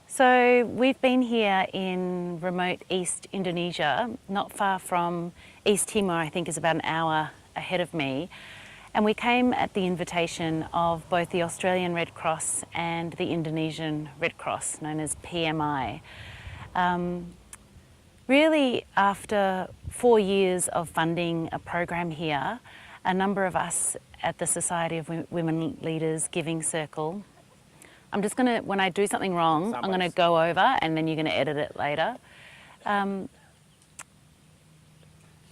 So we've been here in remote East Indonesia, not far from East Timor. I think is about an hour ahead of me. And we came at the invitation of both the Australian Red Cross and the Indonesian Red Cross, known as PMI. Really, after 4 years of funding a program here, a number of us at the Society of Women Leaders Giving Circle, I'm just going to, when I do something wrong, I'm going to go over and then you're going to edit it later.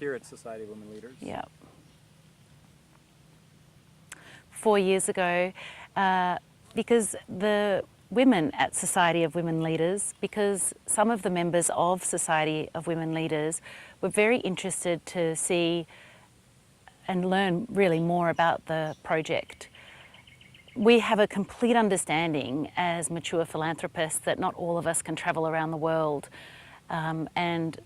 Here at Society of Women Leaders. Yeah. 4 years ago, because the women at Society of Women Leaders, because some of the members of Society of Women Leaders were very interested to see and learn really more about the project. We have a complete understanding as mature philanthropists that not all of us can travel around the world, and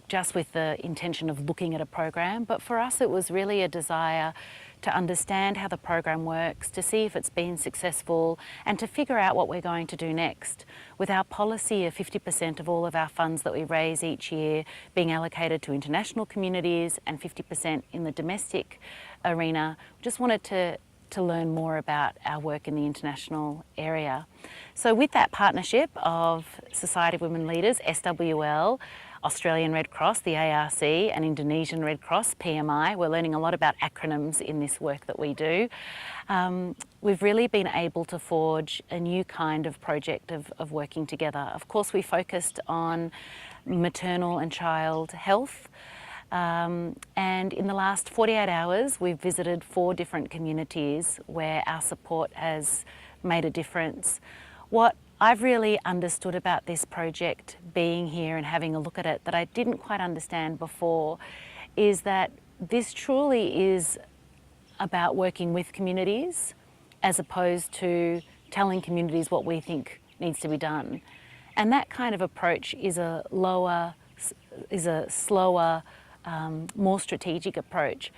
just with the intention of looking at a program. But for us, it was really a desire to understand how the program works, to see if it's been successful, and to figure out what we're going to do next. With our policy of 50% of all of our funds that we raise each year being allocated to international communities and 50% in the domestic arena, we just wanted to learn more about our work in the international area. So with that partnership of Society of Women Leaders, SWL, Australian Red Cross, the ARC, and Indonesian Red Cross, PMI, we're learning a lot about acronyms in this work that we do. We've really been able to forge a new kind of project of working together. Of course, we focused on maternal and child health. And in the last 48 hours, we've visited 4 different communities where our support has made a difference. What I've really understood about this project, being here and having a look at it, that I didn't quite understand before, is that this truly is about working with communities as opposed to telling communities what we think needs to be done. And that kind of approach is a slower, more strategic approach.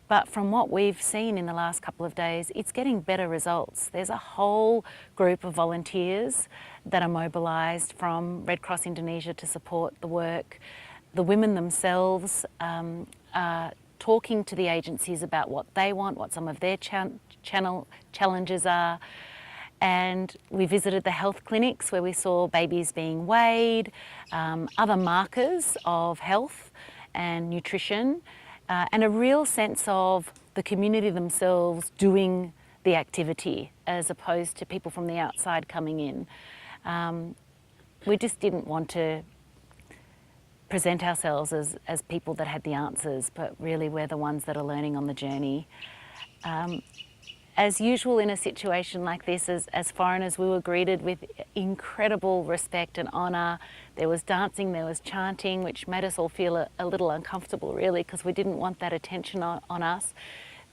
But from what we've seen in the last couple of days, it's getting better results. There's a whole group of volunteers that are mobilised from Red Cross Indonesia to support the work. The women themselves are talking to the agencies about what they want, what some of their challenges are. And we visited the health clinics where we saw babies being weighed, other markers of health and nutrition, and a real sense of the community themselves doing the activity as opposed to people from the outside coming in. We just didn't want to present ourselves as people that had the answers, but really we're the ones that are learning on the journey. As usual in a situation like this, as foreigners, we were greeted with incredible respect and honour. There was dancing, there was chanting, which made us all feel a little uncomfortable really, because we didn't want that attention on us.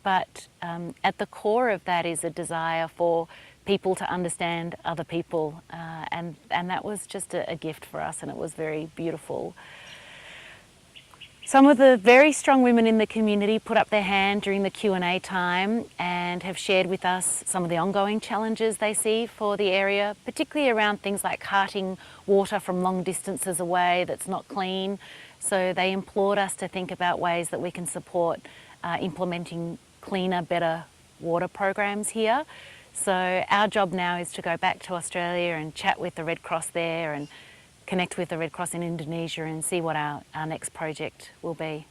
But at the core of that is a desire for people to understand other people, and that was just a gift for us, and it was very beautiful. Some of the very strong women in the community put up their hand during the Q&A time and have shared with us some of the ongoing challenges they see for the area, particularly around things like carting water from long distances away that's not clean. So they implored us to think about ways that we can support implementing cleaner, better water programs here. So our job now is to go back to Australia and chat with the Red Cross there and connect with the Red Cross in Indonesia and see what our next project will be.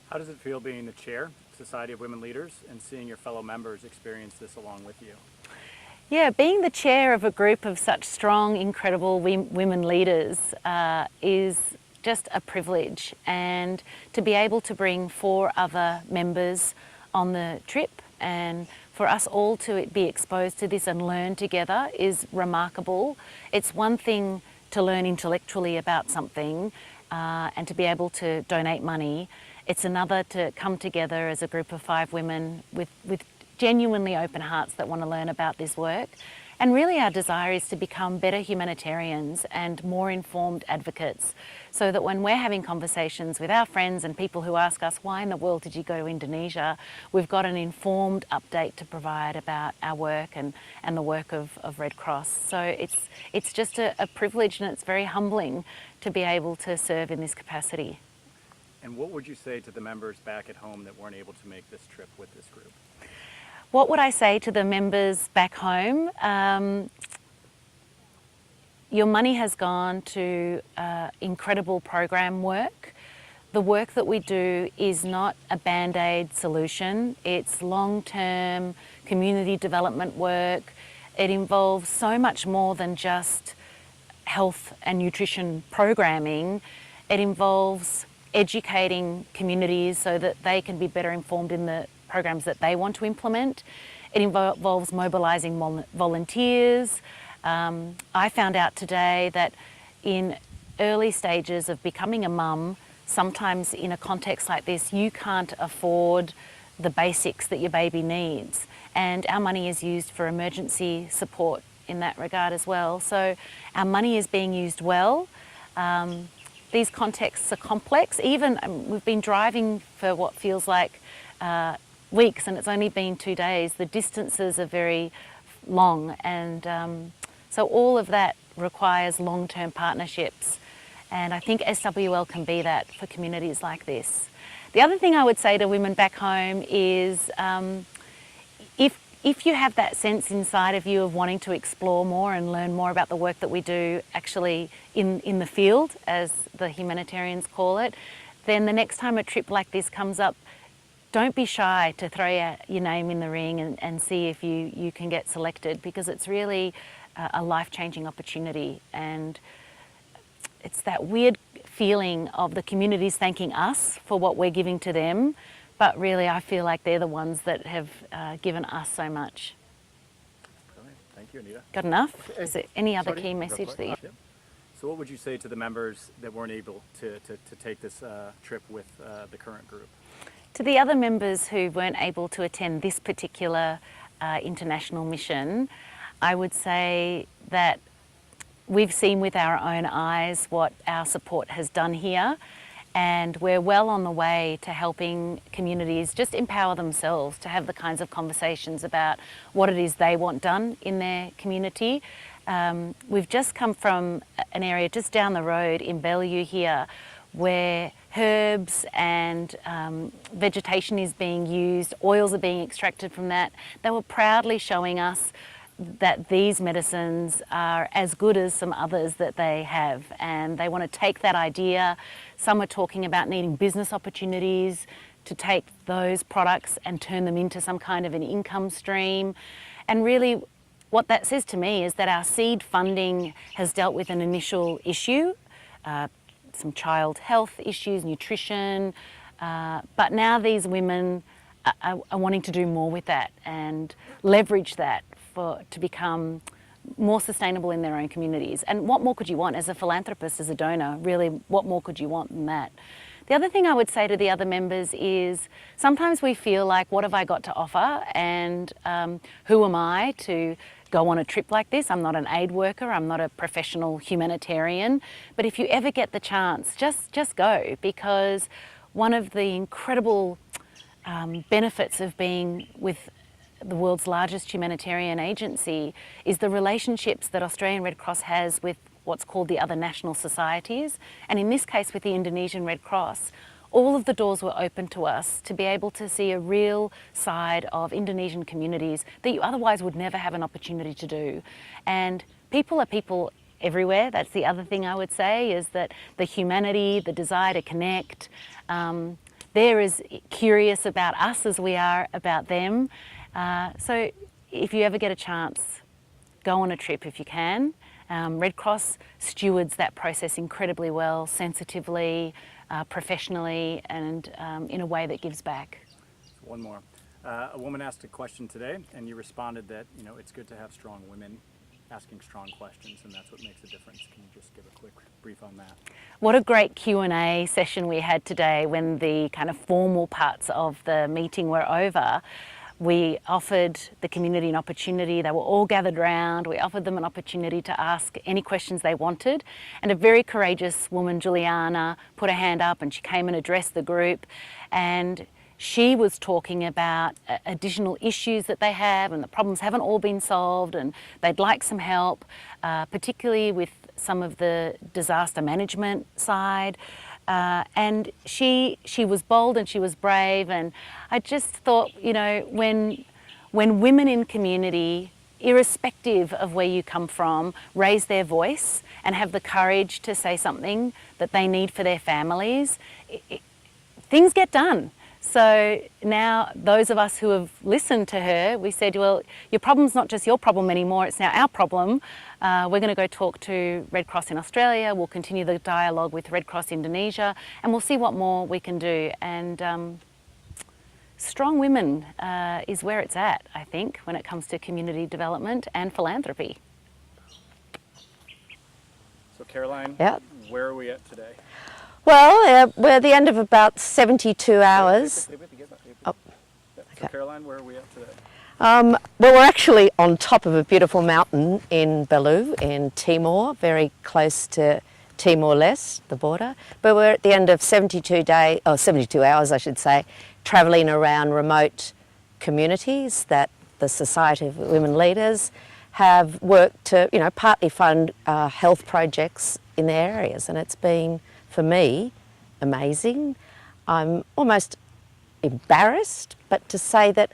How does it feel being the chair of Society of Women Leaders and seeing your fellow members experience this along with you? Yeah, being the chair of a group of such strong, incredible women leaders is just a privilege, and to be able to bring 4 other members on the trip and for us all to be exposed to this and learn together is remarkable. It's one thing to learn intellectually about something and to be able to donate money. It's another to come together as a group of 5 women with genuinely open hearts that want to learn about this work And really our desire is to become better humanitarians and more informed advocates, so that when we're having conversations with our friends and people who ask us, why in the world did you go to Indonesia, we've got an informed update to provide about our work and the work of Red Cross. So it's just a privilege, and it's very humbling to be able to serve in this capacity. And what would you say to the members back at home that weren't able to make this trip with this group? What would I say to the members back home? Your money has gone to incredible program work. The work that we do is not a band-aid solution. It's long-term community development work. It involves so much more than just health and nutrition programming. It involves educating communities so that they can be better informed in the programs that they want to implement. It involves mobilising volunteers. I found out today that in early stages of becoming a mum, sometimes in a context like this, you can't afford the basics that your baby needs. And our money is used for emergency support in that regard as well. So our money is being used well. These contexts are complex. Even we've been driving for what feels like weeks, and it's only been 2 days. The distances are very long, and so all of that requires long-term partnerships. And I think SWL can be that for communities like this. The other thing I would say to women back home is if you have that sense inside of you of wanting to explore more and learn more about the work that we do actually in the field, as the humanitarians call it, then the next time a trip like this comes up, don't be shy to throw your name in the ring and see if you can get selected, because it's really a life-changing opportunity. And it's that weird feeling of the communities thanking us for what we're giving to them, but really I feel like they're the ones that have given us so much. Brilliant. Thank you, Anita. Got enough? Is there any other Sorry? key message that you... Yep. So what would you say to the members that weren't able to take this trip with the current group? To the other members who weren't able to attend this particular international mission, I would say that we've seen with our own eyes what our support has done here, and we're well on the way to helping communities just empower themselves to have the kinds of conversations about what it is they want done in their community. We've just come from an area just down the road in Bellevue here where herbs and vegetation is being used, oils are being extracted from that. They were proudly showing us that these medicines are as good as some others that they have, and they want to take that idea. Some are talking about needing business opportunities to take those products and turn them into some kind of an income stream. And really what that says to me is that our seed funding has dealt with an initial issue, some child health issues, nutrition, but now these women are wanting to do more with that and leverage that to become more sustainable in their own communities. And what more could you want as a philanthropist, as a donor? Really, what more could you want than that? The other thing I would say to the other members is sometimes we feel like, what have I got to offer? And who am I to go on a trip like this? I'm not an aid worker, I'm not a professional humanitarian. But if you ever get the chance, just go, because one of the incredible benefits of being with the world's largest humanitarian agency is the relationships that Australian Red Cross has with what's called the other national societies. And in this case with the Indonesian Red Cross, all of the doors were open to us to be able to see a real side of Indonesian communities that you otherwise would never have an opportunity to do. And people are people everywhere. That's the other thing I would say, is that the humanity, the desire to connect, they're as curious about us as we are about them. So if you ever get a chance, go on a trip if you can. Red Cross stewards that process incredibly well, sensitively, professionally, and in a way that gives back. One more. A woman asked a question today, and you responded that, you know, it's good to have strong women asking strong questions, and that's what makes a difference. Can you just give a quick brief on that? What a great Q&A session we had today when the kind of formal parts of the meeting were over. We offered the community an opportunity. They were all gathered round. We offered them an opportunity to ask any questions they wanted. And a very courageous woman, Juliana, put her hand up and she came and addressed the group. And she was talking about additional issues that they have, and the problems haven't all been solved, and they'd like some help, particularly with some of the disaster management side. And she was bold and she was brave, and I just thought, you know, when women in community, irrespective of where you come from, raise their voice and have the courage to say something that they need for their families, things get done. So now those of us who have listened to her, we said, well, your problem's not just your problem anymore, it's now our problem. We're going to go talk to Red Cross in Australia, we'll continue the dialogue with Red Cross Indonesia, and we'll see what more we can do. And strong women is where it's at, I think, when it comes to community development and philanthropy. So Caroline, where are we at today? Well, we're at the end of about 72 hours. So Caroline, where are we at today? Well, we're actually on top of a beautiful mountain in Belu in Timor, very close to Timor-Leste, the border. But we're at the end of 72 hours, I should say, travelling around remote communities that the Society of Women Leaders have worked to, you know, partly fund health projects in their areas, and it's been, for me, amazing. I'm almost embarrassed, but to say that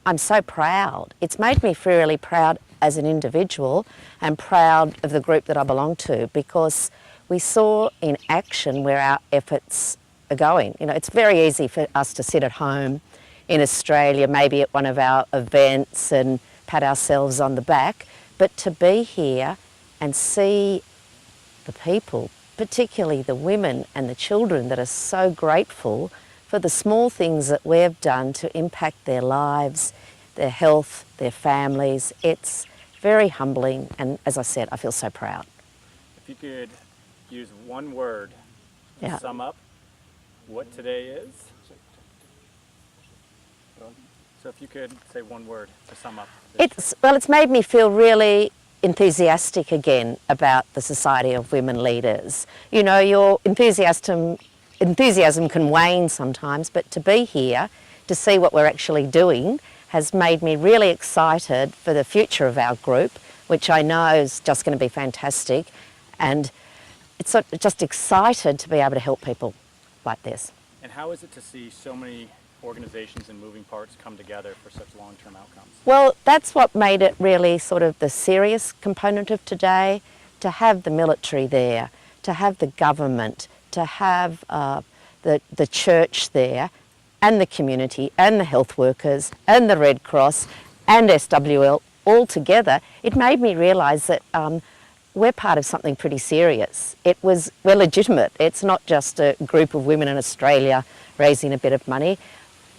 I'm so proud. It's made me feel really proud as an individual and proud of the group that I belong to, because we saw in action where our efforts are going. You know, it's very easy for us to sit at home in Australia, maybe at one of our events, and pat ourselves on the back, but to be here and see the people, particularly the women and the children, that are so grateful for the small things that we've done to impact their lives, their health, their families. It's very humbling, and as I said, I feel so proud. If you could use one word to sum up what today is. So if you could say one word to sum up. It's made me feel really enthusiastic again about the Society of Women Leaders. You know, your enthusiasm can wane sometimes, but to be here, to see what we're actually doing, has made me really excited for the future of our group, which I know is just going to be fantastic. And it's just excited to be able to help people like this. And how is it to see so many organizations and moving parts come together for such long-term outcomes? Well, that's what made it really sort of the serious component of today, to have the military there, to have the government, to have the church there, and the community, and the health workers, and the Red Cross, and SWL all together. It made me realise that we're part of something pretty serious. We're legitimate. It's not just a group of women in Australia raising a bit of money.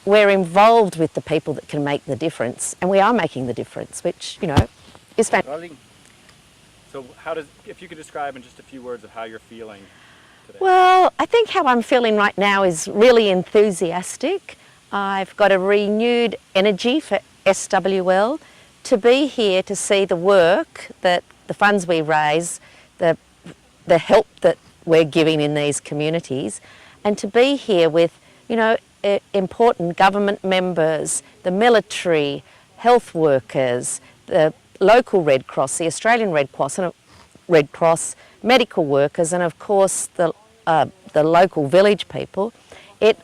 We're involved with the people that can make the difference, and we are making the difference, which, you know, is fantastic. So if you could describe in just a few words of how you're feeling today. Well, I think how I'm feeling right now is really enthusiastic. I've got a renewed energy for SWL to be here to see the work that the funds we raise, the help that we're giving in these communities, and to be here with, you know, important government members, the military, health workers, the local Red Cross, the Australian Red Cross, medical workers, and of course the local village people. It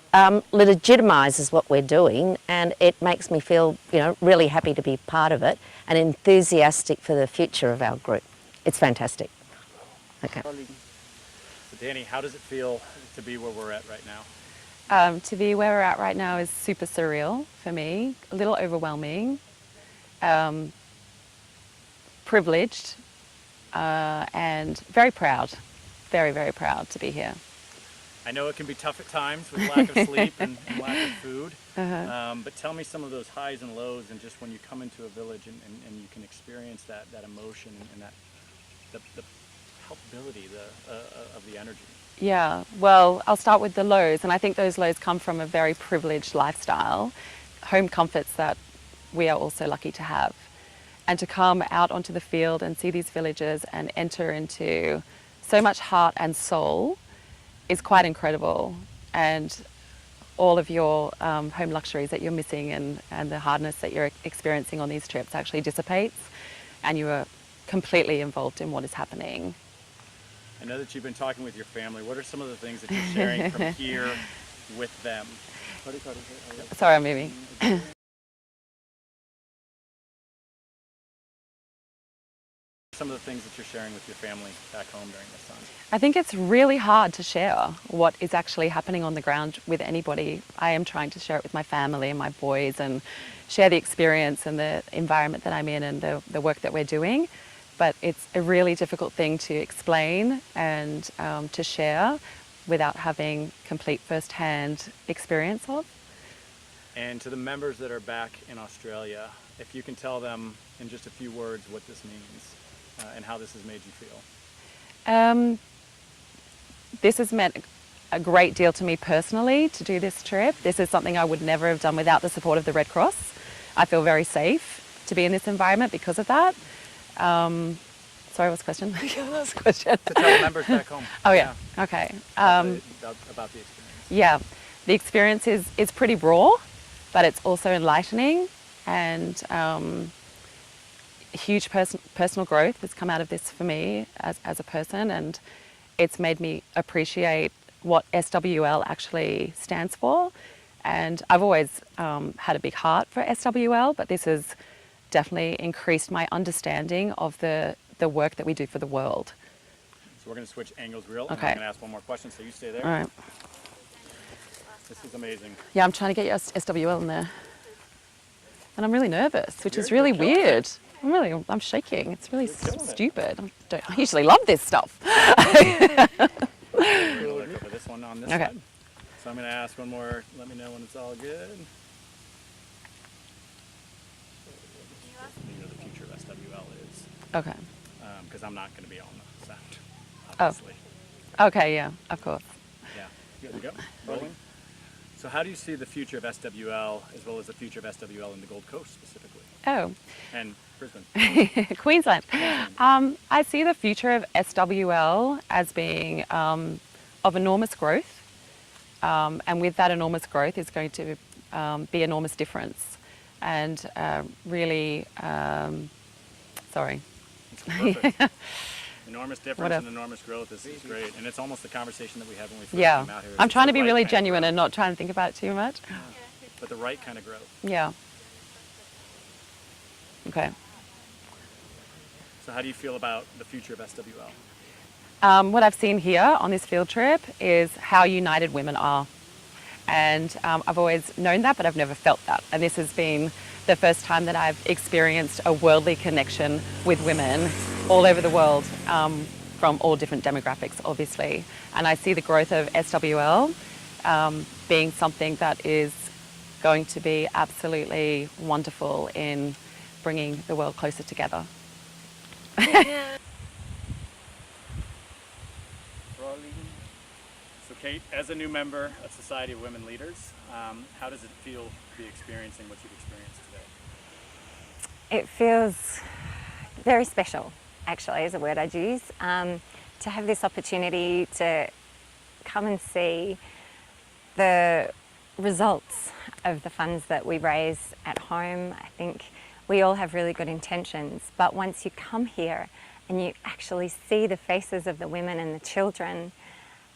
legitimises what we're doing, and it makes me feel, you know, really happy to be part of it and enthusiastic for the future of our group. It's fantastic. Okay. So Danny, how does it feel to be where we're at right now? To be where we're at right now is super surreal for me, a little overwhelming, privileged, and very proud, very, very proud to be here. I know it can be tough at times with lack of sleep and lack of food, but tell me some of those highs and lows, and just when you come into a village and you can experience that emotion and that the helpability of the energy. Yeah, well, I'll start with the lows, and I think those lows come from a very privileged lifestyle, home comforts that we are also lucky to have. And to come out onto the field and see these villages and enter into so much heart and soul is quite incredible. And all of your home luxuries that you're missing and the hardness that you're experiencing on these trips actually dissipates, and you are completely involved in what is happening. I know that you've been talking with your family. What are some of the things that you're sharing from here with them? Sorry, I'm moving. Some of the things that you're sharing with your family back home during this time? I think it's really hard to share what is actually happening on the ground with anybody. I am trying to share it with my family and my boys and share the experience and the environment that I'm in and the work that we're doing. But it's a really difficult thing to explain and to share without having complete first-hand experience of. And to the members that are back in Australia, if you can tell them in just a few words what this means and how this has made you feel. This has meant a great deal to me personally to do this trip. This is something I would never have done without the support of the Red Cross. I feel very safe to be in this environment because of that. Sorry, what's the question? What's the question? To tell the members back home. Oh yeah, okay. About the experience. Yeah, the experience is pretty raw, but it's also enlightening, and huge personal growth has come out of this for me as a person, and it's made me appreciate what SWL actually stands for. And I've always had a big heart for SWL, but this has definitely increased my understanding of the work that we do for the world. So we're going to switch angles real, and Okay. I'm going to ask one more question, so you stay there. All right. This is amazing. Yeah, I'm trying to get your SWL in there. And I'm really nervous, which is You're really killing weird. I'm shaking. It's really killing it. stupid. I usually love this stuff. We're going to look over this one on this Okay. side. So I'm going to ask one more. Let me know when it's all good. You know, the future of SWL is, Okay. because I'm not going to be on the sound, Oh. obviously. Okay, yeah, of course. Yeah. You good to go? Rolling. So how do you see the future of SWL, as well as the future of SWL in the Gold Coast specifically, Oh, and Brisbane? Queensland. I see the future of SWL as being of enormous growth. And with that enormous growth is going to be enormous difference. And really, sorry. It's perfect. Enormous difference What and enormous growth is great, and it's almost the conversation that we had when we first Yeah. came out here. I'm It's trying to the be right really kind of genuine growth, and not trying to think about it too much. but the right kind of growth. Yeah. Okay. So how do you feel about the future of SWL? What I've seen here on this field trip is how united women are. And I've always known that, but I've never felt that. And this has been the first time that I've experienced a worldly connection with women all over the world, from all different demographics, obviously. And I see the growth of SWL being something that is going to be absolutely wonderful in bringing the world closer together. So Kate, as a new member of Society of Women Leaders, how does it feel to be experiencing what you've experienced today? It feels very special, actually, is a word I'd use, to have this opportunity to come and see the results of the funds that we raise at home. I think we all have really good intentions, but once you come here and you actually see the faces of the women and the children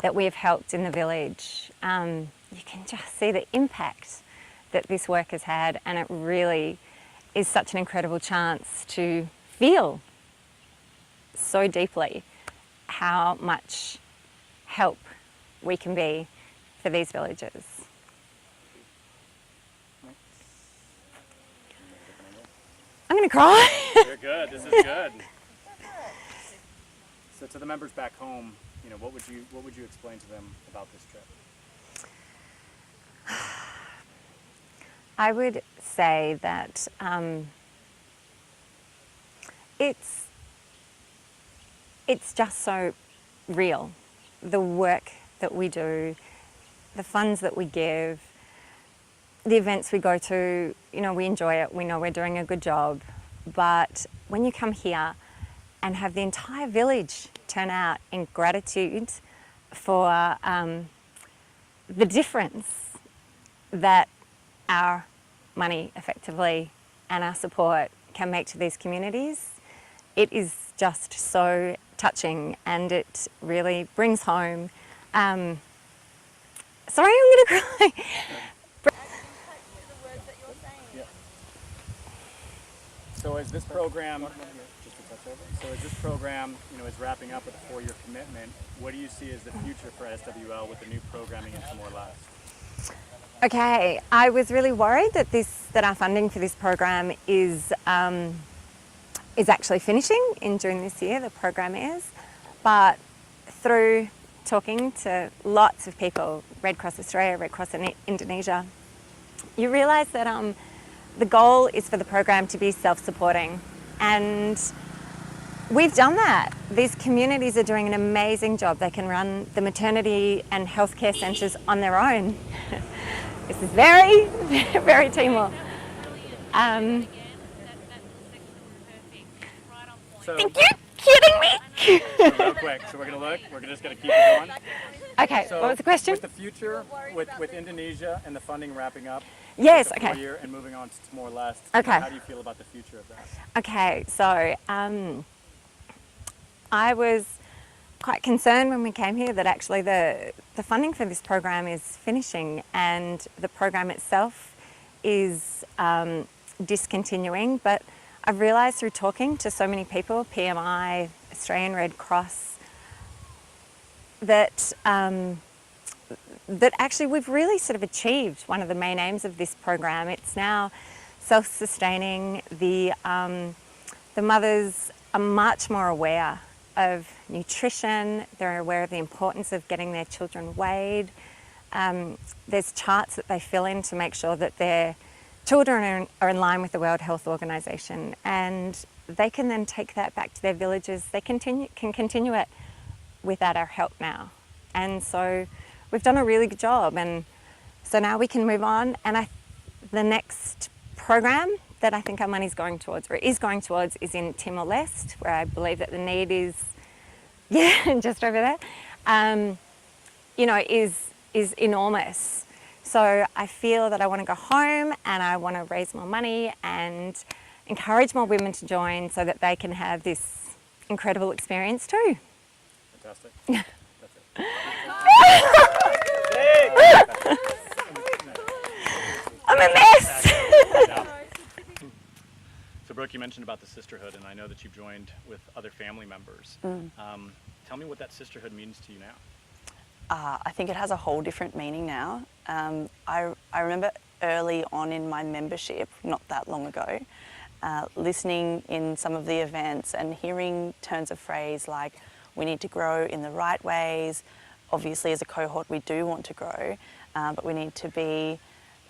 that we have helped in the village, you can just see the impact that this work has had, and it really is such an incredible chance to feel so deeply how much help we can be for these villages. I'm going to cry. You're good. This is good. So to the members back home, you know, what would you explain to them about this trip? I would say that it's just so real. The work that we do, the funds that we give, the events we go to, you know, we enjoy it, we know we're doing a good job, but when you come here and have the entire village turn out in gratitude for the difference that our money effectively and our support can make to these communities, it is just so touching, and it really brings home. Sorry, I'm going to cry. So as this program, so as this program, you know, is wrapping up with a 4-year commitment, what do you see as the future for SWL with the new programming in Timor-Leste? Okay, I was really worried that our funding for this program is actually finishing in June this year. The program is, but through talking to lots of people, Red Cross Australia, Red Cross in Indonesia, you realise that the goal is for the program to be self-supporting, and we've done that. These communities are doing an amazing job. They can run the maternity and healthcare centres on their own. This is very, very Timor. So, Think you're kidding me? real quick, so we're just gonna keep it going. Okay, So what was the question? with the future, with Indonesia and the funding wrapping up, Yes, with the okay. 4-year and moving on to Timor-Leste, Okay. how do you feel about the future of that? Okay, so I was quite concerned when we came here that actually the funding for this program is finishing and the program itself is discontinuing, but I've realised through talking to so many people, PMI, Australian Red Cross, that that actually we've really sort of achieved one of the main aims of this program. It's now self-sustaining. The mothers are much more aware of nutrition. They're aware of the importance of getting their children weighed. There's charts that they fill in to make sure that their children are in line with the World Health Organization, and they can then take that back to their villages. They can continue it without our help now. And so we've done a really good job, and so now we can move on. And the next program that I think our money's going towards, or is going towards, is in Timor-Leste, where I believe that the need is, yeah, just over there, you know, is enormous. So I feel that I want to go home and I want to raise more money and encourage more women to join so that they can have this incredible experience too. Fantastic. That's it. I'm a mess. So Brooke, you mentioned about the sisterhood, and I know that you've joined with other family members. Tell me what that sisterhood means to you now. I think it has a whole different meaning now. I remember early on in my membership, not that long ago, listening in some of the events and hearing turns of phrase like, we need to grow in the right ways. Obviously, as a cohort, we do want to grow, but we need to be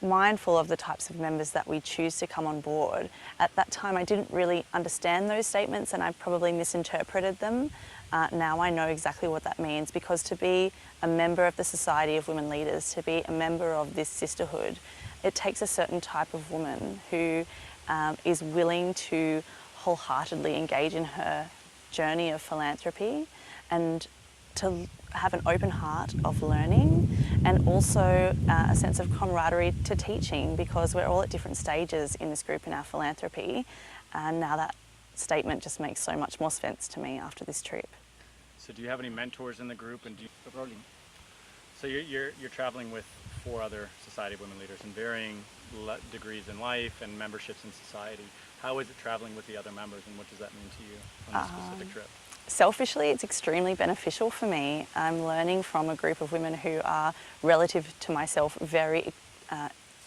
mindful of the types of members that we choose to come on board. At that time, I didn't really understand those statements and I probably misinterpreted them. Now I know exactly what that means, because to be a member of the Society of Women Leaders, to be a member of this sisterhood, it takes a certain type of woman who is willing to wholeheartedly engage in her journey of philanthropy and to have an open heart of learning, and also a sense of camaraderie to teaching, because we're all at different stages in this group in our philanthropy. And now that statement just makes so much more sense to me after this trip. So do you have any mentors in the group? And so you're traveling with 4 other Society of Women Leaders in varying degrees in life and memberships in society. How is it traveling with the other members, and what does that mean to you on this specific trip? Selfishly, it's extremely beneficial for me. I'm learning from a group of women who are, relative to myself, very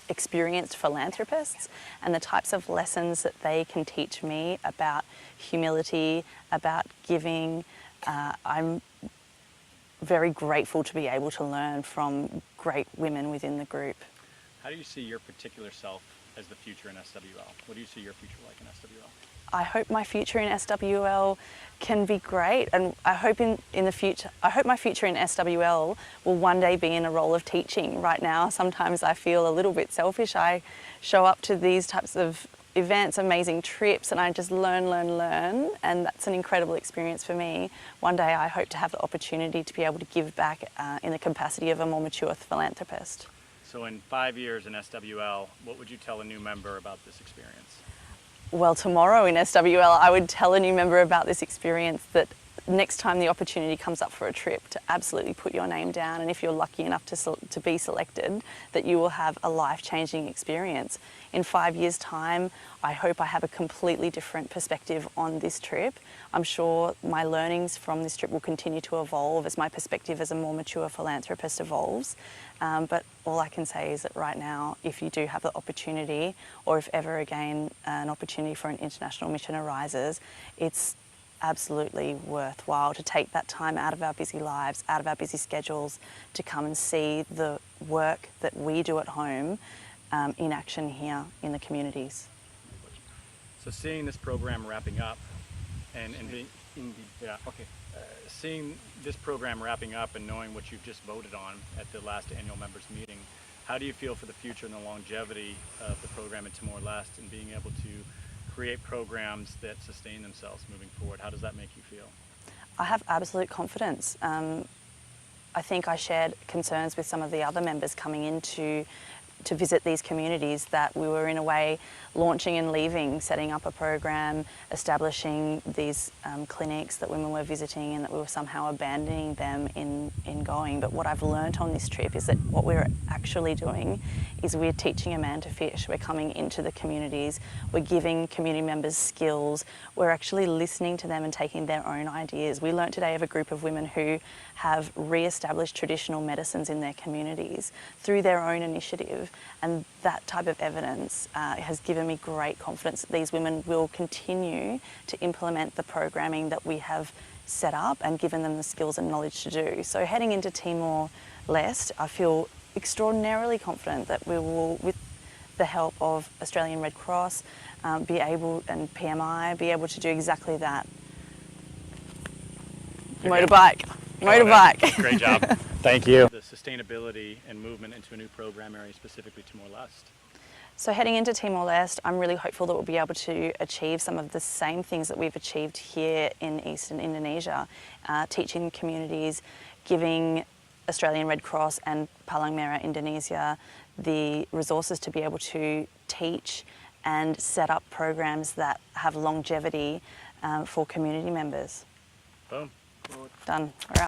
experienced philanthropists, and the types of lessons that they can teach me about humility, about giving. I'm very grateful to be able to learn from great women within the group. How do you see your particular self as the future in SWL? What do you see your future like in SWL? I hope my future in SWL can be great, and I hope in the future, I hope my future in SWL will one day be in a role of teaching. Right now, sometimes I feel a little bit selfish. I show up to these types of events, amazing trips, and I just learn, and that's an incredible experience for me. One day I hope to have the opportunity to be able to give back in the capacity of a more mature philanthropist. So in 5 years in SWL, what would you tell a new member about this experience? Well, tomorrow in SWL, I would tell a new member about this experience that next time the opportunity comes up for a trip, to absolutely put your name down, and if you're lucky enough to be selected, that you will have a life-changing experience. In 5 years' time, I hope I have a completely different perspective on this trip. I'm sure my learnings from this trip will continue to evolve as my perspective as a more mature philanthropist evolves. But all I can say is that right now, if you do have the opportunity, or if ever again an opportunity for an international mission arises, it's absolutely worthwhile to take that time out of our busy lives, out of our busy schedules, to come and see the work that we do at home in action here in the communities. So seeing this program wrapping up and being, seeing this program wrapping up and knowing what you've just voted on at the last annual members meeting, how do you feel for the future and the longevity of the program at Timor-Leste and being able to create programs that sustain themselves moving forward? How does that make you feel? I have absolute confidence. I think I shared concerns with some of the other members coming into to visit these communities that we were in a way launching and leaving, setting up a program, establishing these clinics that women were visiting, and that we were somehow abandoning them in going. But what I've learnt on this trip is that what we're actually doing is we're teaching a man to fish. We're coming into the communities, we're giving community members skills, we're actually listening to them and taking their own ideas. We learnt today of a group of women who have re-established traditional medicines in their communities through their own initiative, and that type of evidence has given me great confidence that these women will continue to implement the programming that we have set up and given them the skills and knowledge to do. So heading into Timor-Leste, I feel extraordinarily confident that we will, with the help of Australian Red Cross, be able, and PMI, be able to do exactly that. Motorbike. Great job. Thank you. The sustainability and movement into a new program area, specifically Timor-Leste. So heading into Timor-Leste, I'm really hopeful that we'll be able to achieve some of the same things that we've achieved here in eastern Indonesia, teaching communities, giving Australian Red Cross and Palang Merah Indonesia the resources to be able to teach and set up programs that have longevity for community members. Boom. Done. We're out.